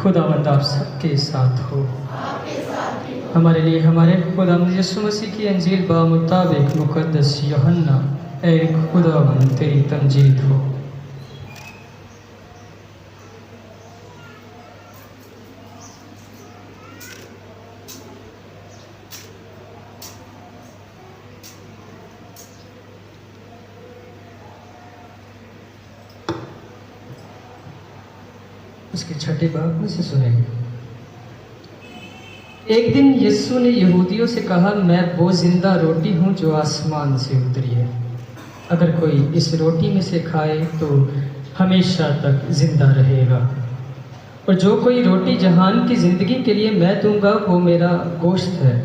خداوند آپ سب کے ساتھ ہو۔ ہمارے لیے ہمارے خداوند یسوع مسیح کی انجیل بمطابق مقدس یوحنا، اے خداوند تیری تمجید ہو۔ اس کے چھٹے باب میں سے سنیں گے۔ ایک دن یسوع نے یہودیوں سے کہا، میں وہ زندہ روٹی ہوں جو آسمان سے اتری ہے۔ اگر کوئی اس روٹی میں سے کھائے تو ہمیشہ تک زندہ رہے گا، اور جو کوئی روٹی جہان کی زندگی کے لیے میں دوں گا وہ میرا گوشت ہے۔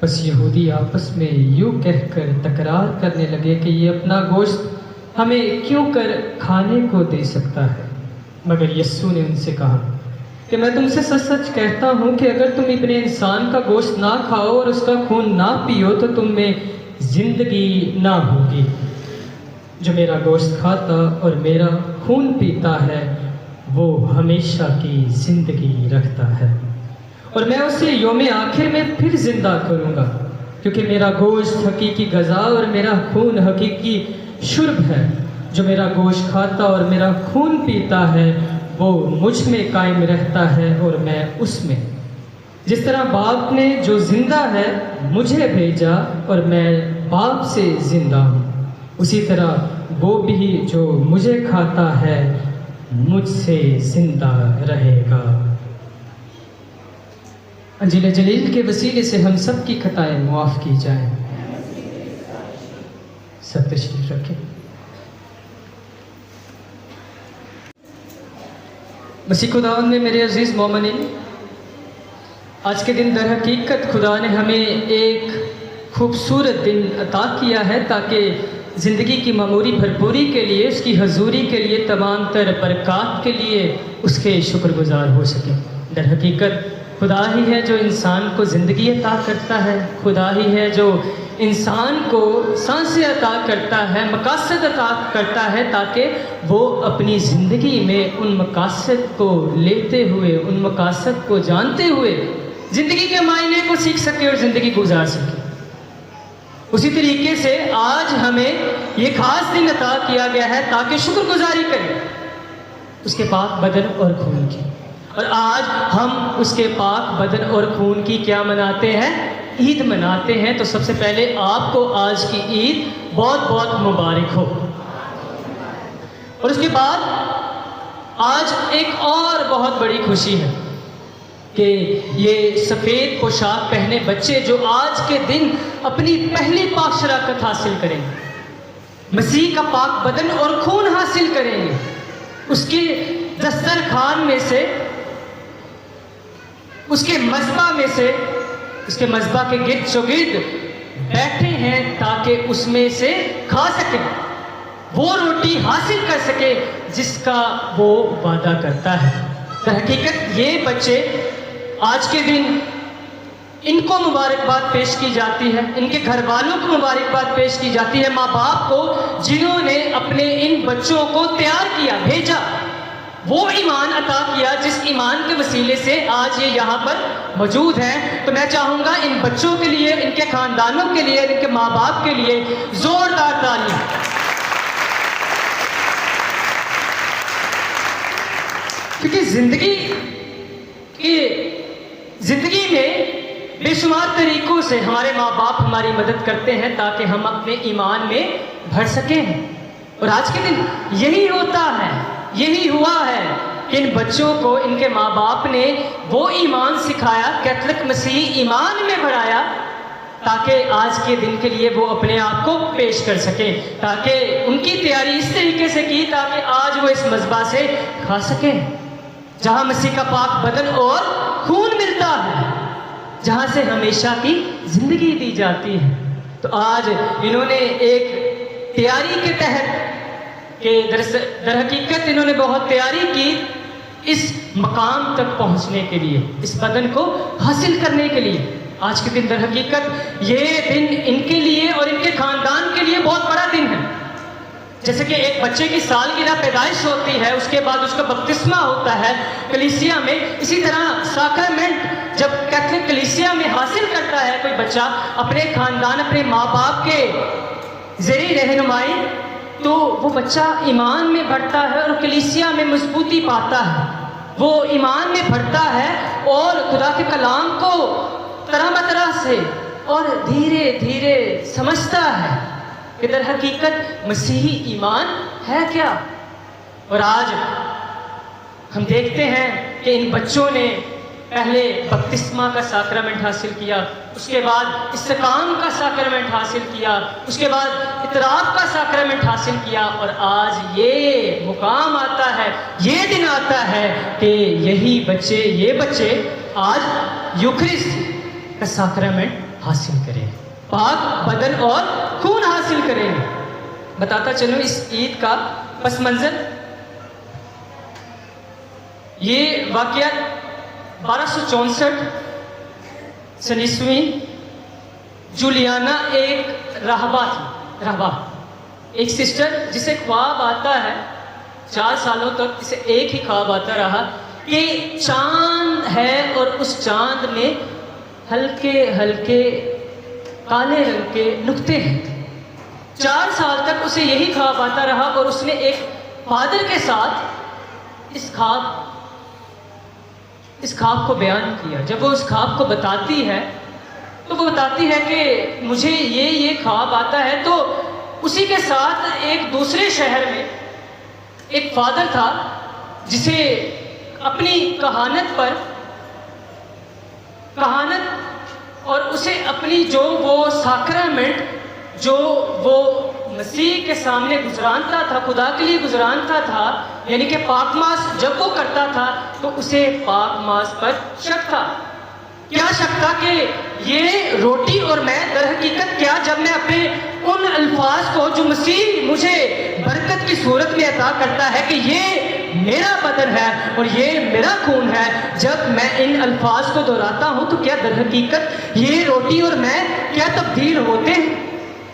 بس یہودی آپس میں یوں کہہ کر تکرار کرنے لگے کہ یہ اپنا گوشت ہمیں کیوں کر کھانے کو دے سکتا ہے؟ مگر یسوع نے ان سے کہا کہ میں تم سے سچ سچ کہتا ہوں کہ اگر تم ابن انسان کا گوشت نہ کھاؤ اور اس کا خون نہ پیو تو تم میں زندگی نہ ہوگی۔ جو میرا گوشت کھاتا اور میرا خون پیتا ہے وہ ہمیشہ کی زندگی رکھتا ہے، اور میں اسے یوم آخر میں پھر زندہ کروں گا، کیونکہ میرا گوشت حقیقی غذا اور میرا خون حقیقی شرب ہے۔ جو میرا گوشت کھاتا اور میرا خون پیتا ہے وہ مجھ میں قائم رہتا ہے اور میں اس میں۔ جس طرح باپ نے جو زندہ ہے مجھے بھیجا اور میں باپ سے زندہ ہوں، اسی طرح وہ بھی جو مجھے کھاتا ہے مجھ سے زندہ رہے گا۔ انجیل جلیل کے وسیلے سے ہم سب کی خطائیں معاف کی جائیں۔ سب تشریف رکھیں۔ مسیح خداوند میں میرے عزیز مومنین، آج کے دن در حقیقت خدا نے ہمیں ایک خوبصورت دن عطا کیا ہے تاکہ زندگی کی معموری بھرپوری کے لیے، اس کی حضوری کے لیے، تمام تر برکات کے لیے اس کے شکر گزار ہو سکیں۔ در حقیقت خدا ہی ہے جو انسان کو زندگی عطا کرتا ہے، خدا ہی ہے جو انسان کو سانسیں عطا کرتا ہے، مقاصد عطا کرتا ہے تاکہ وہ اپنی زندگی میں ان مقاصد کو لیتے ہوئے، ان مقاصد کو جانتے ہوئے زندگی کے معنی کو سیکھ سکے اور زندگی گزار سکے۔ اسی طریقے سے آج ہمیں یہ خاص دن عطا کیا گیا ہے تاکہ شکر گزاری کریں اس کے پاک بدن اور خون کی۔ اور آج ہم اس کے پاک بدن اور خون کی کیا مناتے ہیں؟ عید مناتے ہیں۔ تو سب سے پہلے آپ کو آج کی عید بہت بہت مبارک ہو۔ اور اس کے بعد آج ایک اور بہت بڑی خوشی ہے کہ یہ سفید پوشاک پہنے بچے جو آج کے دن اپنی پہلی پاک شراکت حاصل کریں گے، مسیح کا پاک بدن اور خون حاصل کریں گے، اس کے دسترخوان میں سے، اس کے مذبح میں سے، اس کے مذبح کے گرد چوگرد بیٹھے ہیں تاکہ اس میں سے کھا سکیں، وہ روٹی حاصل کر سکے جس کا وہ وعدہ کرتا ہے۔ در حقیقت یہ بچے آج کے دن ان کو مبارکباد پیش کی جاتی ہے، ان کے گھر والوں کو مبارکباد پیش کی جاتی ہے، ماں باپ کو جنہوں نے اپنے ان بچوں کو تیار کیا، بھیجا، وہ ایمان عطا کیا جس ایمان کے وسیلے سے آج یہ یہاں پر موجود ہیں۔ تو میں چاہوں گا ان بچوں کے لیے، ان کے خاندانوں کے لیے، ان کے ماں باپ کے لیے زوردار تالیاں۔ کیونکہ زندگی میں بے شمار طریقوں سے ہمارے ماں باپ ہماری مدد کرتے ہیں تاکہ ہم اپنے ایمان میں بڑھ سکیں، اور آج کے دن یہی ہوتا ہے، یہی ہوا ہے کہ ان بچوں کو ان کے ماں باپ نے وہ ایمان سکھایا، کیتھولک مسیحی ایمان میں بڑھایا تاکہ آج کے دن کے لیے وہ اپنے آپ کو پیش کر سکیں، تاکہ ان کی تیاری اس طریقے سے کی تاکہ آج وہ اس مذبح سے کھا سکیں جہاں مسیح کا پاک بدن اور خون ملتا ہے، جہاں سے ہمیشہ کی زندگی دی جاتی ہے۔ تو آج انہوں نے ایک تیاری کے تحت کہ در حقیقت انہوں نے بہت تیاری کی اس مقام تک پہنچنے کے لیے، اس بدن کو حاصل کرنے کے لیے۔ آج کے دن در حقیقت یہ دن ان کے لیے اور ان کے خاندان کے لیے بہت بڑا دن ہے۔ جیسے کہ ایک بچے کی سالگرہ پیدائش ہوتی ہے، اس کے بعد اس کا بپتسمہ ہوتا ہے کلیسیا میں، اسی طرح ساکرامنٹ جب کیتھولک کلیسیا میں حاصل کرتا ہے کوئی بچہ اپنے خاندان، اپنے ماں باپ کے زیر رہنمائی، تو وہ بچہ ایمان میں بڑھتا ہے اور کلیسیا میں مضبوطی پاتا ہے، وہ ایمان میں بڑھتا ہے اور خدا کے کلام کو طرح بطرح سے اور دھیرے دھیرے سمجھتا ہے کہ در حقیقت مسیحی ایمان ہے کیا۔ اور آج ہم دیکھتے ہیں کہ ان بچوں نے پہلے بپتسمہ کا ساکرامنٹ حاصل کیا، اس کے بعد استقام کا ساکرامنٹ حاصل کیا، اس کے بعد اعتراف کا ساکرامنٹ حاصل کیا، اور آج یہ مقام آتا ہے، یہ دن آتا ہے کہ یہ بچے آج یوکرسٹ کا ساکرامنٹ حاصل کریں، پاک بدن اور خون حاصل کریں۔ بتاتا چلوں اس عید کا پس منظر۔ یہ واقعہ 1264 سنیسویں جولیانا ایک راہبہ ایک سسٹر جسے خواب آتا ہے، 4 سالوں تک اسے ایک ہی خواب آتا رہا کہ چاند ہے اور اس چاند میں ہلکے ہلکے کالے رنگ کے نقطے ہیں۔ 4 سال تک اسے یہی خواب آتا رہا اور اس نے ایک فادر کے ساتھ اس خواب کو بیان کیا۔ جب وہ اس خواب کو بتاتی ہے تو وہ بتاتی ہے کہ مجھے یہ خواب آتا ہے، تو اسی کے ساتھ ایک دوسرے شہر میں ایک فادر تھا جسے اپنی کہانت اور اسے اپنی جو وہ ساکرامنٹ جو وہ مسیح کے سامنے گزرانتا تھا، خدا کے لیے گزرانتا تھا، یعنی کہ پاک ماس جب وہ کرتا تھا تو اسے پاک ماس پر شک تھا۔ کیا شک تھا کہ یہ روٹی اور میں در حقیقت کیا جب میں اپنے ان الفاظ کو جو مسیح مجھے برکت کی صورت میں عطا کرتا ہے کہ یہ میرا بدن ہے اور یہ میرا خون ہے، جب میں ان الفاظ کو دہراتا ہوں تو کیا در حقیقت یہ روٹی اور میں کیا تبدیل ہوتے ہیں؟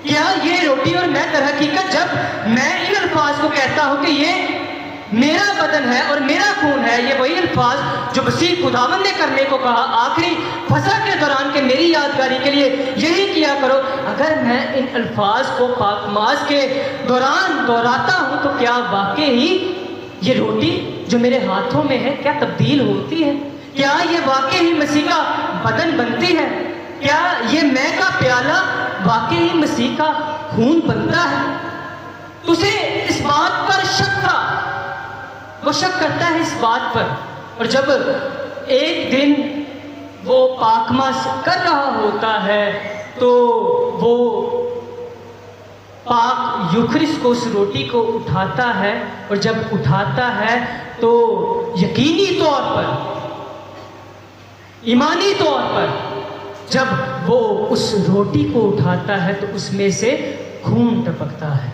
کیا یہ روٹی اور میں در حقیقت جب میں ان الفاظ کو کہتا ہوں کہ یہ میرا بدن ہے اور میرا خون ہے، یہ وہی الفاظ جو مسیح خداوند نے کرنے کو کہا آخری فصح کے دوران کہ میری یادگاری کے لیے یہی کیا کرو، اگر میں ان الفاظ کو پاک ماس کے دوران دہراتا ہوں تو کیا واقعی یہ روٹی جو میرے ہاتھوں میں ہے کیا تبدیل ہوتی ہے؟ کیا یہ واقعی مسیح کا بدن بنتی ہے؟ کیا یہ میں کا پیالہ واقعی مسیح کا خون بنتا ہے؟ تو اسے اس بات پر شک تھا، وہ شک کرتا ہے اس بات پر، اور جب ایک دن وہ پاکماس کر رہا ہوتا ہے تو وہ پاک یوکرس کو اس روٹی کو اٹھاتا ہے، اور جب اٹھاتا ہے تو یقینی طور پر، ایمانی طور پر جب وہ اس روٹی کو اٹھاتا ہے تو اس میں سے خون ٹپکتا ہے،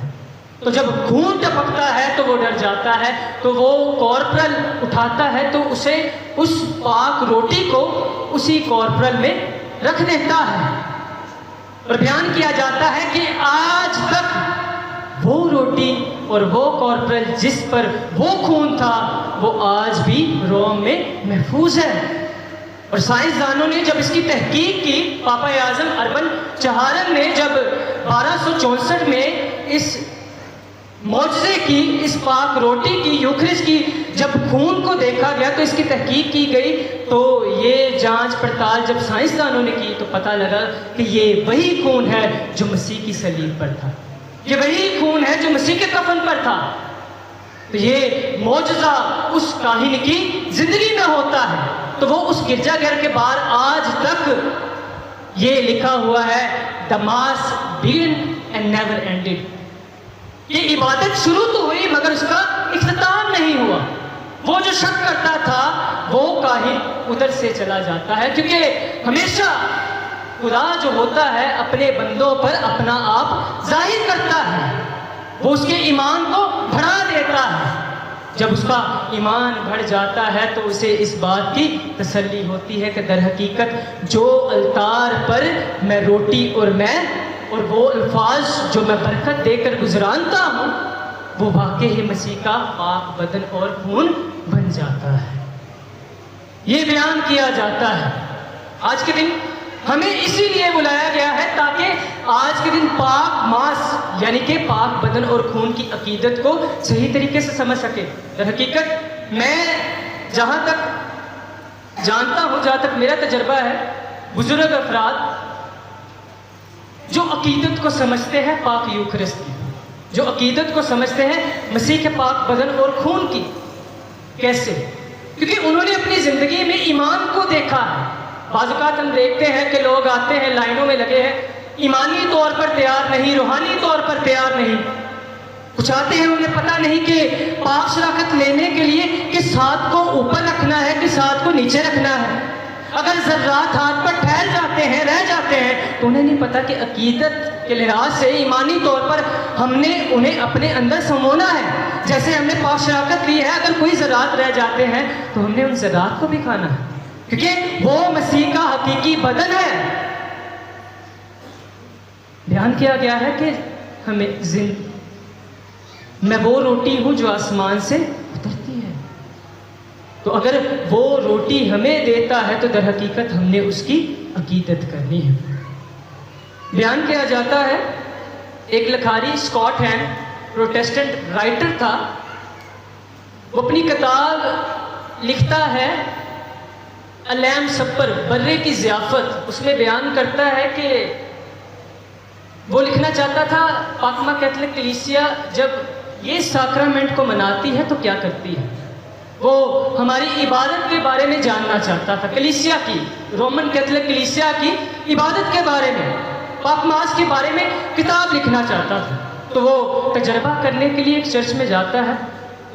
تو جب خون ٹپکتا ہے تو وہ ڈر جاتا ہے، تو وہ کارپرل اٹھاتا ہے تو اسے اس پاک روٹی کو اسی کارپرل میں رکھ دیتا ہے، اور بیان کیا جاتا ہے کہ آج تک وہ روٹی اور وہ کارپرل جس پر وہ خون تھا وہ آج بھی روم میں محفوظ ہے۔ اور سائنسدانوں نے جب اس کی تحقیق کی، پاپا اعظم اربن چہارم نے جب 1264 میں اس معجزے کی، اس پاک روٹی کی، یوکرس کی جب خون کو دیکھا گیا تو اس کی تحقیق کی گئی، تو یہ جانچ پڑتال جب سائنسدانوں نے کی تو پتہ لگا کہ یہ وہی خون ہے جو مسیح کی صلیب پر تھا، یہ وہی خون ہے جو مسیح کے کفن پر تھا۔ تو یہ معجزہ اس کاہن کی زندگی میں ہوتا ہے، تو وہ اس گرجا گھر کے باہر آج تک یہ لکھا ہوا ہے "The Mass began and never ended"۔ یہ عبادت شروع تو ہوئی مگر اس کا اختتام نہیں ہوا۔ وہ جو شک کرتا تھا وہ کاہن ادھر سے چلا جاتا ہے، کیونکہ ہمیشہ خدا جو ہوتا ہے اپنے بندوں پر اپنا آپ ظاہر کرتا ہے، وہ اس کے ایمان کو بڑھا دیتا ہے۔ جب اس کا ایمان بڑھ جاتا ہے تو اسے اس بات کی تسلی ہوتی ہے کہ در حقیقت جو التار پر میں روٹی اور وہ الفاظ جو میں برکت دے کر گزرانتا ہوں وہ واقعی مسیح کا پاک بدن اور خون بن جاتا ہے۔ یہ بیان کیا جاتا ہے۔ آج کے دن ہمیں اسی لیے بلایا گیا ہے تاکہ آج کے دن پاک ماس یعنی کہ پاک بدن اور خون کی عقیدت کو صحیح طریقے سے سمجھ سکے۔ در حقیقت میں جہاں تک جانتا ہوں، جہاں تک میرا تجربہ ہے، بزرگ افراد جو عقیدت کو سمجھتے ہیں پاک یوکرست کی، جو عقیدت کو سمجھتے ہیں مسیح کے پاک بدن اور خون کی، کیسے؟ کیونکہ انہوں نے اپنی زندگی میں ایمان کو دیکھا ہے۔ بعض اوقات ہم دیکھتے ہیں کہ لوگ آتے ہیں، لائنوں میں لگے ہیں، ایمانی طور پر تیار نہیں، روحانی طور پر تیار نہیں۔ کچھ آتے ہیں انہیں پتہ نہیں کہ پاک شراکت لینے کے لیے کس ہاتھ کو اوپر رکھنا ہے، کس ہاتھ کو نیچے رکھنا ہے۔ اگر ذرات ہاتھ پر ٹھہر جاتے ہیں، رہ جاتے ہیں، تو انہیں نہیں پتہ کہ عقیدت کے لحاظ سے ایمانی طور پر ہم نے انہیں اپنے اندر سمونا ہے۔ جیسے ہم نے پاک شراکت لی ہے، اگر کوئی ذرات رہ جاتے ہیں تو ہم نے ان ذرات کو بھی کھانا ہے، کیونکہ وہ مسیح کا حقیقی بدن ہے۔ بیان کیا گیا ہے کہ ہمیں میں وہ روٹی ہوں جو آسمان سے اترتی ہے۔ تو اگر وہ روٹی ہمیں دیتا ہے تو در حقیقت ہم نے اس کی عقیدت کرنی ہے۔ بیان کیا جاتا ہے، ایک لکھاری اسکاٹ ہینڈ پروٹیسٹنٹ رائٹر تھا، وہ اپنی کتاب لکھتا ہے الیم سپر، برے کی ضیافت، اس میں بیان کرتا ہے کہ وہ لکھنا چاہتا تھا پاکما کیتھولک کلیسیا جب یہ ساکرامنٹ کو مناتی ہے تو کیا کرتی ہے۔ وہ ہماری عبادت کے بارے میں جاننا چاہتا تھا، کلیسیا کی، رومن کیتھولک کلیسیا کی عبادت کے بارے میں، پاک ماس کے بارے میں کتاب لکھنا چاہتا تھا۔ تو وہ تجربہ کرنے کے لیے ایک چرچ میں جاتا ہے۔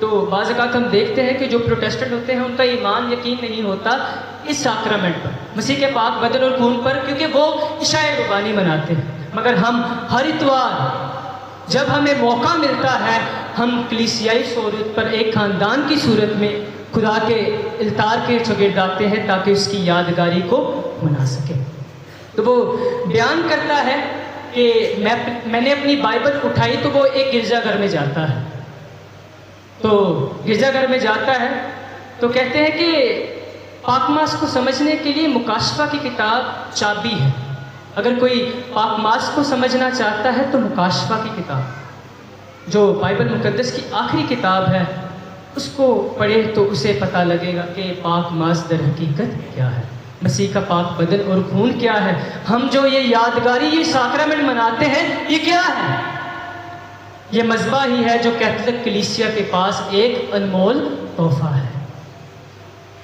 تو بعض اوقات ہم دیکھتے ہیں کہ جو پروٹیسٹنٹ ہوتے ہیں ان کا ایمان یقین نہیں ہوتا اس ساکرامنٹ پر، مسیح کے پاک بدن اور خون پر، کیونکہ وہ عشاء ربانی مناتے ہیں۔ مگر ہم ہر اتوار جب ہمیں موقع ملتا ہے، ہم کلیسیائی صورت پر ایک خاندان کی صورت میں خدا کے التار کے شاگرد آتے ہیں تاکہ اس کی یادگاری کو منا سکیں۔ تو وہ بیان کرتا ہے کہ میں نے اپنی بائبل اٹھائی تو وہ ایک گرجا گھر میں جاتا ہے۔ تو گرجا گھر میں جاتا ہے تو کہتے ہیں کہ پاک ماس کو سمجھنے کے لیے مکاشفہ کی کتاب چابی ہے۔ اگر کوئی پاک ماس کو سمجھنا چاہتا ہے تو مکاشفہ کی کتاب جو بائبل مقدس کی آخری کتاب ہے اس کو پڑھے تو اسے پتہ لگے گا کہ پاک ماس در حقیقت کیا ہے، مسیح کا پاک بدن اور خون کیا ہے۔ ہم جو یہ یادگاری، یہ ساکرامنٹ مناتے ہیں، یہ کیا ہے؟ یہ مذبح ہی ہے جو کیتھولک کلیسیا کے پاس ایک انمول تحفہ ہے۔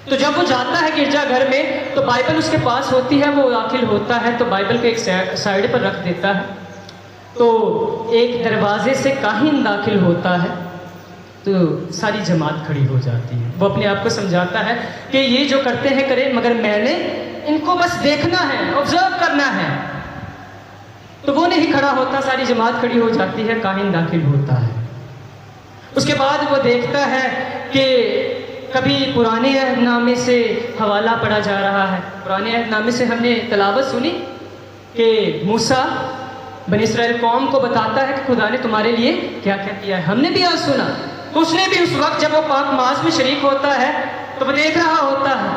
تو جب وہ جاتا ہے گرجا گھر میں تو بائبل اس کے پاس ہوتی ہے، وہ داخل ہوتا ہے تو بائبل کو ایک سائڈ پر رکھ دیتا ہے۔ تو ایک دروازے سے کاہن داخل ہوتا ہے تو ساری جماعت کھڑی ہو جاتی ہے۔ وہ اپنے آپ کو سمجھاتا ہے کہ یہ جو کرتے ہیں کریں، مگر میں نے ان کو بس دیکھنا ہے، آبزرو کرنا ہے۔ تو وہ نہیں کھڑا ہوتا، ساری جماعت کھڑی ہو جاتی ہے، کاہن داخل ہوتا ہے۔ اس کے بعد وہ دیکھتا ہے کہ کبھی پرانے عہد نامے سے حوالہ پڑھا جا رہا ہے۔ پرانے عہد نامے سے ہم نے تلاوت سنی کہ موسیٰ بنی اسرائیل قوم کو بتاتا ہے کہ خدا نے تمہارے لیے کیا کیا کیا ہے، ہم نے بھی آج سنا۔ تو اس نے بھی اس وقت جب وہ پاک ماس میں شریک ہوتا ہے تو وہ دیکھ رہا ہوتا ہے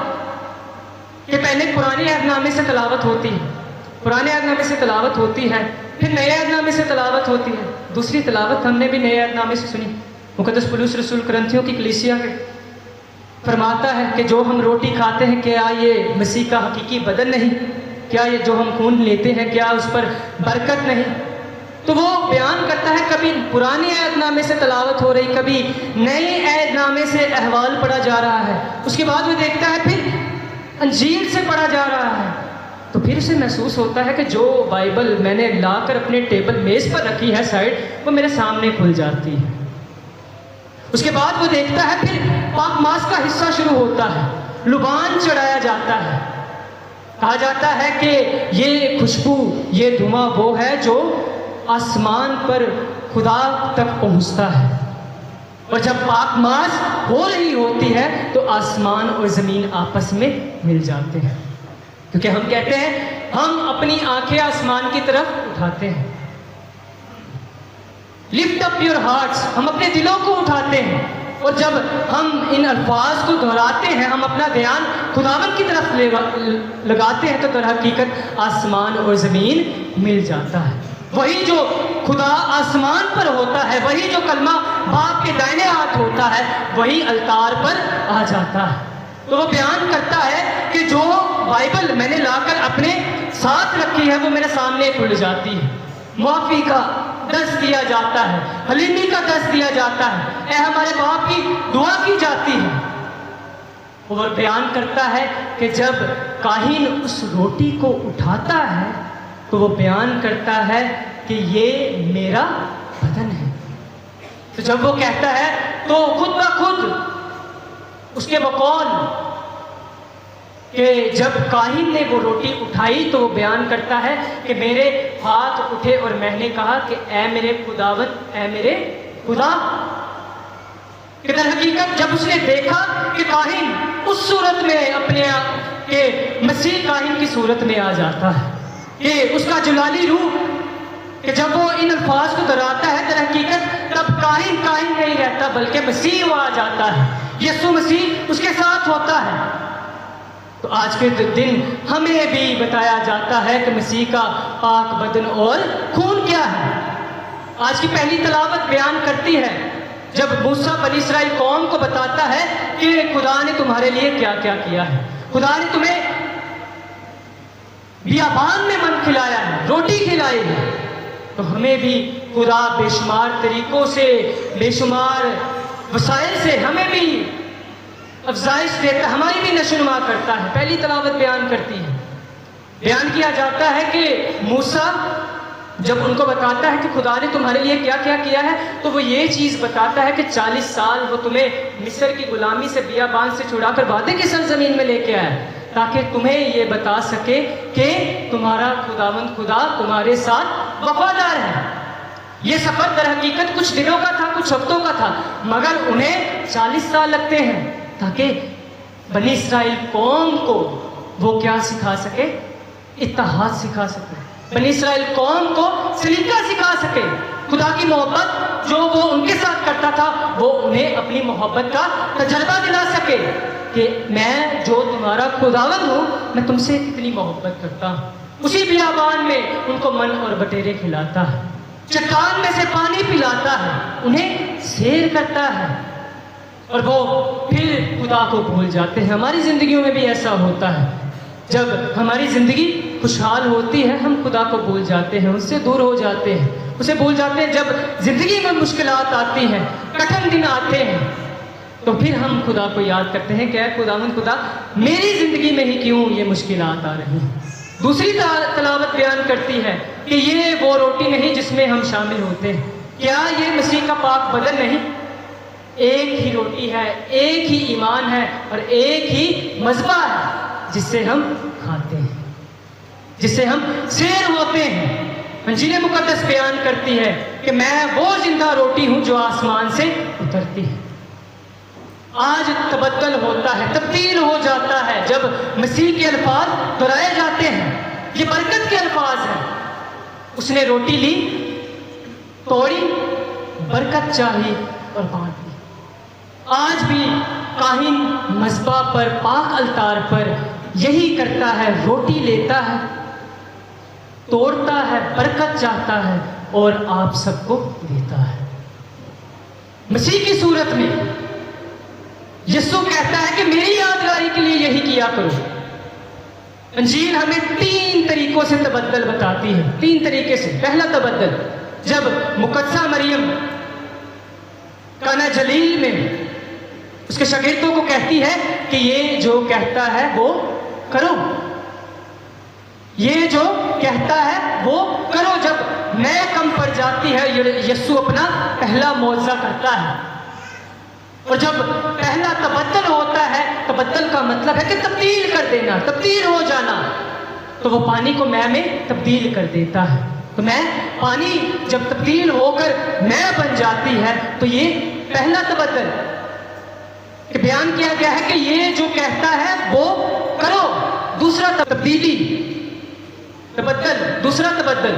کہ پہلے پرانے عہد نامے سے تلاوت ہوتی ہے، پرانے عہد نامے سے تلاوت ہوتی ہے، پھر نئے عہد نامے سے تلاوت ہوتی ہے۔ دوسری تلاوت ہم نے بھی نئے عہد نامے سے سنی۔ مقدس پولس رسول کرنتھیوں کی کلیسیا کے فرماتا ہے کہ جو ہم روٹی کھاتے ہیں کیا یہ مسیح کا حقیقی بدن نہیں؟ کیا یہ جو ہم خون لیتے ہیں کیا اس پر برکت نہیں؟ تو وہ بیان کرتا ہے کبھی پرانے عہد نامے سے تلاوت ہو رہی، کبھی نئے عہد نامے سے احوال پڑھا جا رہا ہے۔ اس کے بعد وہ دیکھتا ہے پھر انجیل سے پڑھا جا رہا ہے۔ تو پھر اسے محسوس ہوتا ہے کہ جو بائبل میں نے لا کر اپنے ٹیبل میز پر رکھی ہے سائڈ، وہ میرے سامنے کھل جاتی ہے۔ اس کے بعد وہ دیکھتا ہے پھر پاک ماس کا حصہ شروع ہوتا ہے، لبان چڑھایا جاتا ہے۔ کہا جاتا ہے کہ یہ خوشبو، یہ دھواں وہ ہے جو آسمان پر خدا تک پہنچتا ہے، اور جب پاک ماس ہو رہی ہوتی ہے تو آسمان اور زمین آپس میں مل جاتے ہیں، کیونکہ ہم کہتے ہیں ہم اپنی آنکھیں آسمان کی طرف اٹھاتے ہیں۔ لفٹ اپ یور ہارٹس، ہم اپنے دلوں کو اٹھاتے ہیں، اور جب ہم ان الفاظ کو دہراتے ہیں، ہم اپنا دھیان خداوند کی طرف لگاتے ہیں، تو در حقیقت آسمان اور زمین مل جاتا ہے۔ وہی جو خدا آسمان پر ہوتا ہے، وہی جو کلمہ باپ کے دائنے ہاتھ ہوتا ہے، وہی الطار پر آ جاتا ہے۔ تو وہ بیان کرتا ہے کہ جو بائبل میں نے لا کر اپنے ساتھ رکھی ہے وہ میرے سامنے کھل جاتی ہے، معافی کا درس دیا جاتا ہے، حلیمی کا درس دیا جاتا ہے، اے ہمارے باپ کی دعا کی جاتی ہے۔ اور بیان کرتا ہے کہ جب کاہن اس روٹی کو اٹھاتا ہے تو وہ بیان کرتا ہے کہ یہ میرا بدن ہے۔ تو جب وہ کہتا ہے تو خود بخود اس کے بقول کہ جب کاہن نے وہ روٹی اٹھائی تو وہ بیان کرتا ہے کہ میرے ہاتھ اٹھے اور میں نے کہا کہ اے میرے خداوند، اے میرے خدا۔ کہ در حقیقت جب اس نے دیکھا کہ کاہن اس صورت میں اپنے آپ کے مسیح کاہن کی صورت میں آ جاتا ہے، کہ اس کا جلالی روح، کہ جب وہ ان الفاظ کو دہراتا ہے در حقیقت تب کاہن نہیں رہتا بلکہ مسیح وہ آ جاتا ہے، یسوع مسیح اس کے ساتھ ہوتا ہے۔ تو آج کے دن ہمیں بھی بتایا جاتا ہے کہ مسیح کا پاک بدن اور خون کیا ہے۔ آج کی پہلی تلاوت بیان کرتی ہے جب موسیٰ بنی اسرائیل قوم کو بتاتا ہے کہ خدا نے تمہارے لیے کیا کیا کیا ہے، خدا نے تمہیں بیابان میں من کھلایا ہے، روٹی کھلائی ہے۔ تو ہمیں بھی خدا بے شمار طریقوں سے، بے شمار وسائل سے ہمیں بھی افزائش دیتا ہے، ہماری بھی نشوونما کرتا ہے۔ پہلی تلاوت بیان کرتی ہے، بیان کیا جاتا ہے کہ موسیٰ جب ان کو بتاتا ہے کہ خدا نے تمہارے لیے کیا کیا کیا ہے تو وہ یہ چیز بتاتا ہے کہ 40 سال وہ تمہیں مصر کی غلامی سے، بیابان سے چھڑا کر وعدے کی سرزمین میں لے کے آیا تاکہ تمہیں یہ بتا سکے کہ تمہارا خداوند خدا تمہارے ساتھ وفادار ہے۔ یہ سفر در حقیقت کچھ دنوں کا تھا، کچھ ہفتوں کا تھا، مگر انہیں 40 سال لگتے ہیں تاکہ بنی اسرائیل قوم کو وہ کیا سکھا سکے؟ اتحاد سکھا سکے، بنی اسرائیل قوم کو سلیقہ سکھا سکے، خدا کی محبت جو وہ ان کے ساتھ کرتا تھا وہ انہیں اپنی محبت کا تجربہ دلا سکے کہ میں جو تمہارا خداوند ہوں میں تم سے کتنی محبت کرتا ہوں۔ اسی بیابان میں ان کو من اور بٹیرے کھلاتا ہے، چٹان میں سے پانی پلاتا ہے، انہیں سیر کرتا ہے، اور وہ پھر خدا کو بھول جاتے ہیں۔ ہماری زندگیوں میں بھی ایسا ہوتا ہے، جب ہماری زندگی خوشحال ہوتی ہے ہم خدا کو بھول جاتے ہیں، اس سے دور ہو جاتے ہیں، اسے بھول جاتے ہیں۔ جب زندگی میں مشکلات آتی ہیں، کٹھن دن آتے ہیں، تو پھر ہم خدا کو یاد کرتے ہیں کہ اے خداوند خدا میری زندگی میں ہی کیوں یہ مشکلات آ رہی ہیں۔ دوسری تلاوت بیان کرتی ہے کہ یہ وہ روٹی نہیں جس میں ہم شامل ہوتے ہیں، کیا یہ مسیح کا پاک بدن نہیں؟ ایک ہی روٹی ہے، ایک ہی ایمان ہے اور ایک ہی مذبح ہے جس سے ہم کھاتے ہیں، جس سے ہم سیر ہوتے ہیں۔ انجیل مقدس بیان کرتی ہے کہ میں وہ زندہ روٹی ہوں جو آسمان سے اترتی ہے۔ آج تبدل ہوتا ہے، تبدیل ہو جاتا ہے جب مسیح کے الفاظ دہرائے جاتے ہیں۔ یہ برکت کے الفاظ ہیں، اس نے روٹی لی، توڑی، برکت چاہی اور بانٹ دی۔ آج بھی کاہن مذبح پر، پاک الطار پر یہی کرتا ہے، روٹی لیتا ہے، توڑتا ہے، برکت چاہتا ہے اور آپ سب کو دیتا ہے۔ مسیح کی صورت میں یسوع کہتا ہے کہ میری یادگاری کے لیے یہی کیا کرو۔ انجیل ہمیں 3 طریقوں سے تبدل بتاتی ہے، 3 طریقے سے۔ پہلا تبدل جب مقدسہ مریم کانا جلیل میں اس کے شاگردوں کو کہتی ہے کہ یہ جو کہتا ہے وہ کرو، یہ جو کہتا ہے وہ کرو۔ جب نئے کم پر جاتی ہے یسوع اپنا پہلا معجزہ کرتا ہے، اور جب پہلا تبدل ہوتا ہے، تبدل کا مطلب ہے کہ تبدیل کر دینا، تبدیل ہو جانا، تو وہ پانی کو میں تبدیل کر دیتا ہے۔ تو میں پانی جب تبدیل ہو کر میں بن جاتی ہے تو یہ پہلا تبدل کہ بیان کیا گیا ہے کہ یہ جو کہتا ہے وہ کرو۔ دوسرا تبدیلی تبدل، دوسرا تبدل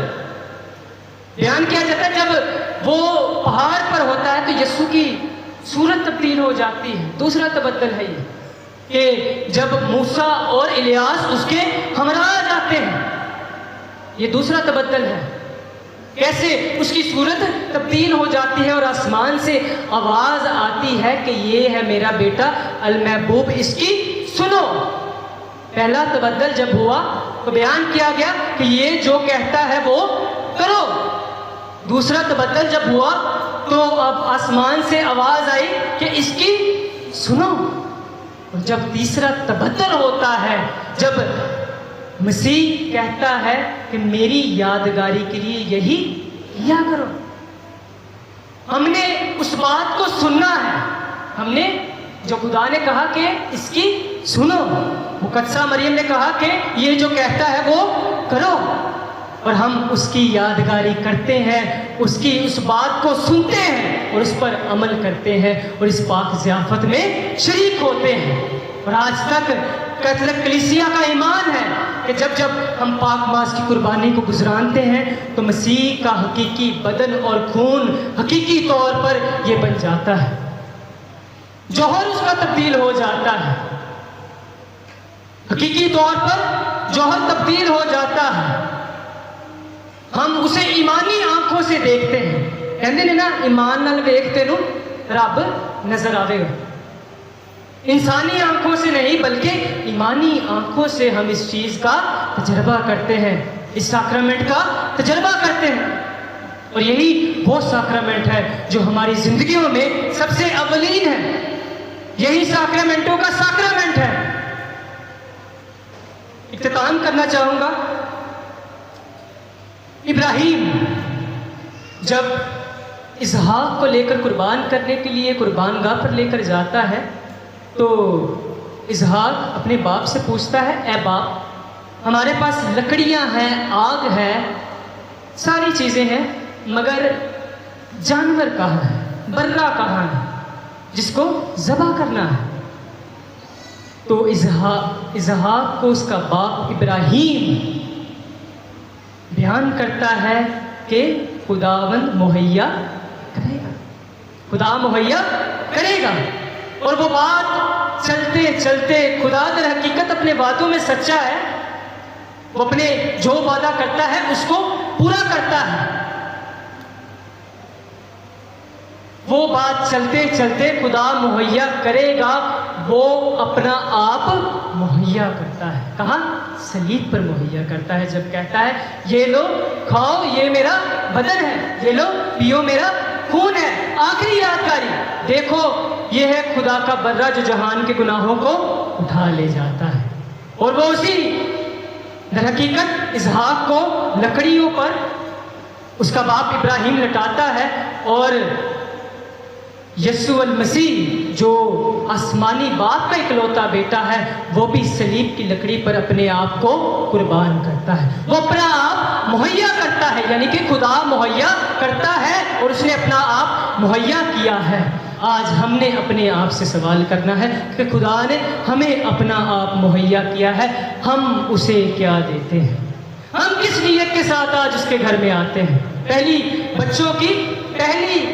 بیان کیا جاتا ہے جب وہ پہاڑ پر ہوتا ہے تو یسوع کی صورت تبدیل ہو جاتی ہے۔ دوسرا تبدل ہے یہ کہ جب موسیٰ اور الیاس اس کے ہمراہ جاتے ہیں، یہ دوسرا تبدل ہے، کیسے اس کی صورت تبدیل ہو جاتی ہے اور آسمان سے آواز آتی ہے کہ یہ ہے میرا بیٹا المحبوب، اس کی سنو۔ پہلا تبدل جب ہوا تو بیان کیا گیا کہ یہ جو کہتا ہے وہ کرو۔ دوسرا تبدل جب ہوا تو اب آسمان سے آواز آئی کہ اس کی سنو۔ اور جب تیسرا تبدل ہوتا ہے، جب مسیح کہتا ہے کہ میری یادگاری کے لیے یہی کیا کرو، ہم نے اس بات کو سننا ہے، ہم نے جو خدا نے کہا کہ اس کی سنو، مقدسہ مریم نے کہا کہ یہ جو کہتا ہے وہ کرو، اور ہم اس کی یادگاری کرتے ہیں، اس کی اس بات کو سنتے ہیں اور اس پر عمل کرتے ہیں اور اس پاک ضیافت میں شریک ہوتے ہیں۔ اور آج تک کیتھولک کلیسیا کا ایمان ہے کہ جب جب ہم پاک ماس کی قربانی کو گزرانتے ہیں تو مسیح کا حقیقی بدن اور خون حقیقی طور پر یہ بن جاتا ہے، جوہر اس کا تبدیل ہو جاتا ہے، حقیقی طور پر جوہر تبدیل ہو جاتا ہے۔ ہم اسے ایمانی آنکھوں سے دیکھتے ہیں، کہتے ہیں نا ایمان نال ویکھتے نو رب نظر آوے گا، انسانی آنکھوں سے نہیں بلکہ ایمانی آنکھوں سے ہم اس چیز کا تجربہ کرتے ہیں، اس ساکرامنٹ کا تجربہ کرتے ہیں۔ اور یہی وہ ساکرامنٹ ہے جو ہماری زندگیوں میں سب سے اولین ہے، یہی ساکرامنٹوں کا ساکرامنٹ ہے۔ اختتام کرنا چاہوں گا، ابراہیم جب اسحاق کو لے کر قربان کرنے کے لیے قربان گاہ پر لے کر جاتا ہے تو اسحاق اپنے باپ سے پوچھتا ہے، اے باپ ہمارے پاس لکڑیاں ہیں، آگ ہے، ساری چیزیں ہیں، مگر جانور کہاں ہے، برا کہاں ہے جس کو ذبح کرنا ہے؟ تو اسحاق کو اس کا باپ ابراہیم بیان کرتا ہے کہ خداوند مہیا کرے گا، خدا مہیا کرے گا۔ اور وہ بات چلتے چلتے خدا در حقیقت اپنے وعدوں میں سچا ہے، وہ اپنے جو وعدہ کرتا ہے اس کو پورا کرتا ہے۔ وہ بات چلتے چلتے خدا مہیا کرے گا، وہ اپنا آپ مہیا کرتا ہے، کہاں؟ صلیب پر مہیا کرتا ہے، جب کہتا ہے یہ لو کھاؤ یہ میرا بدن ہے، یہ لو پیو میرا خون ہے۔ آخری یادگاری دیکھو، یہ ہے خدا کا برہ جو جہان کے گناہوں کو اٹھا لے جاتا ہے۔ اور وہ اسی در حقیقت اسحاق کو لکڑیوں پر اس کا باپ ابراہیم لٹاتا ہے، اور یسوع المسیح جو آسمانی باپ کا اکلوتا بیٹا ہے وہ بھی صلیب کی لکڑی پر اپنے آپ کو قربان کرتا ہے، وہ اپنا آپ مہیا کرتا ہے، یعنی کہ خدا مہیا کرتا ہے اور اس نے اپنا آپ مہیا کیا ہے۔ آج ہم نے اپنے آپ سے سوال کرنا ہے کہ خدا نے ہمیں اپنا آپ مہیا کیا ہے، ہم اسے کیا دیتے ہیں؟ ہم کس نیت کے ساتھ آج اس کے گھر میں آتے ہیں؟ پہلی بچوں کی پہلی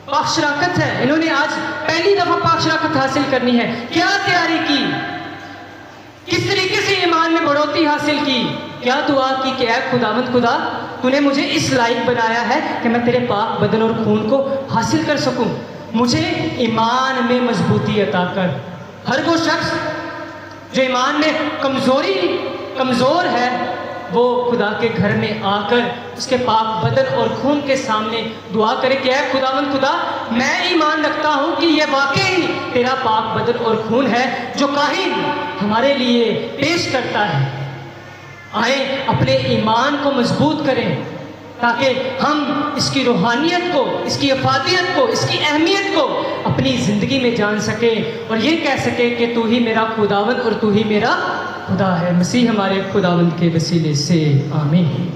پاک شراکت ہے، انہوں نے آج پہلی دفعہ پاک شراکت حاصل کرنی ہے، کیا تیاری کی، کس طریقے سے ایمان میں بڑھوتی حاصل کی، کیا دعا کی کہ اے خداوند خدا تو نے مجھے اس لائق بنایا ہے کہ میں تیرے پاک بدن اور خون کو حاصل کر سکوں، مجھے ایمان میں مضبوطی عطا کر۔ ہر وہ شخص جو ایمان میں کمزور ہے وہ خدا کے گھر میں آ کر اس کے پاک بدن اور خون کے سامنے دعا کرے کہ اے خداوند خدا میں ایمان رکھتا ہوں کہ یہ واقعی تیرا پاک بدن اور خون ہے جو کاہن ہمارے لیے پیش کرتا ہے۔ آئیں اپنے ایمان کو مضبوط کریں تاکہ ہم اس کی روحانیت کو، اس کی افادیت کو، اس کی اہمیت کو اپنی زندگی میں جان سکیں اور یہ کہہ سکیں کہ تو ہی میرا خداوند اور تو ہی میرا خدا ہے۔ مسیح ہمارے خداوند کے وسیلے سے آمین۔